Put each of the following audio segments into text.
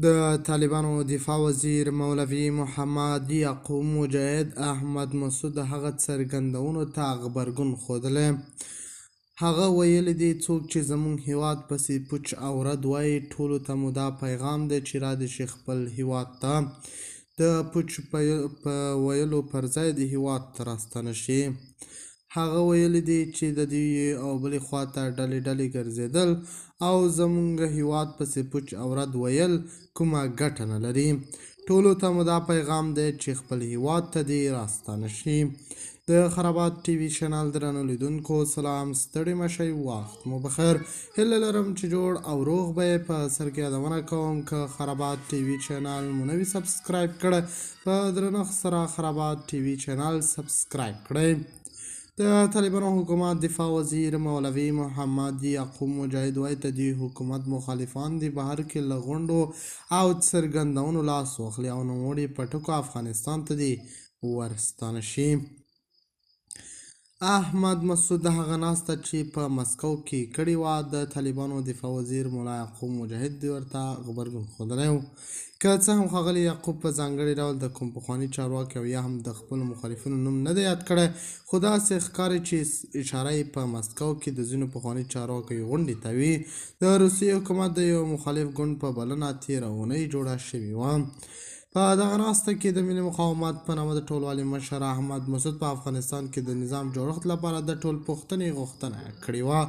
د طالبانو دفاع وزیر مولوي محمد یعقوب مجاهد احمد مسعود د هغه څرګندونو ته غبرګون ښودلی. هغه ویلي دي څوک چې زموږ هیواد پسې پوچ او رد وایي ټولو ته مو دا پیغام دی چې را دې شي خپل هیواد ته د پوچ په ویلو پر ځای د هیواد ته راستنه شي. هغه ویلي دي چې د دې او بلې خواته ډلې ډلې ګرځېدل او زموږ هیواد پسې پوچ او رد ویل کومه ګټه نه لري. ټولو ته مو دا پیغام دی چې خپل هیواد ته دې راستانه شي. د خرابات ټي وي چینل درنو لیدونکو سلام، ستړي مه شئ، وخت مو بخیر. هیله لرم چې جوړ او روغ به یې. په سر کې یادونه کوم که خرابات ټي وي چینل مو نه وي سبسکرایب کړی په درنښت سره خرابات ټي وي چینل سبسکرایب کړئ. د طالبانو حکومت دفاع وزیر مولوي محمد یعقوب مجاهد وایي د دې حکومت مخالفان دي بهر کې له غونډو او څرګندونو لاس واخلي او نوموړي په ټکو افغانستان ته دې ورستانه شي. احمد مسعود د هغه ناسته چې په مسکو کې کړې وه د طالبانو دفاع وزیر مولا یعقوب مجاهد ورته غبرګون ښودلی و. که څه هم ښاغلي یعقوب په ځانګړي ډول د کوم پخواني چارواکي او یا هم د خپلو مخالفینو نوم نه دی یاد کړی، خو داسې ښکاري چې اشاره یې په مسکو کې د ځینو پخواني چارواکیو غونډې ته وي. د روسیې حکومت د یو مخالف ګوند په بلنه تېره اونۍ جوړه شوې وه. په دغه ناسته کې د ملي مقاومت په نامه د ټولوالي مشر احمد مسعود په افغانستان کې د نظام جوړښت لپاره د ټولپوښتنې غوښتنه کړې وه.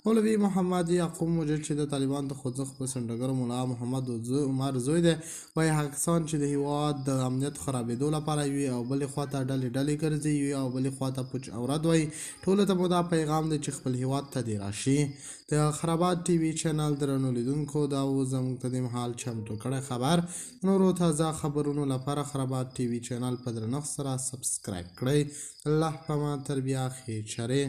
مولوي محمد یعقوب مجاهد چې د طالبانو د خوځښت په سنډګر ملا محمد عمر زوی دی وایي هغه کسان چې د هیواد د امنیت خرابېدو لپاره وي او بلې خواته ډلې ډلې ګرځي وي او بلې خواته پوچ او رد وایي ټولو ته مو دا پیغام دی چې خپل هیواد ته دې راشي. د خرابات ټي وي چینل درنو لیدونکو دا و زموږ ته د مهال چمتو کړی خبر. نورو تازه خبرونو لپاره خرابات ټي وي چینل په درنښت سره سبسکرایب کړئ. الله په امان، تر بیا ښې چارې.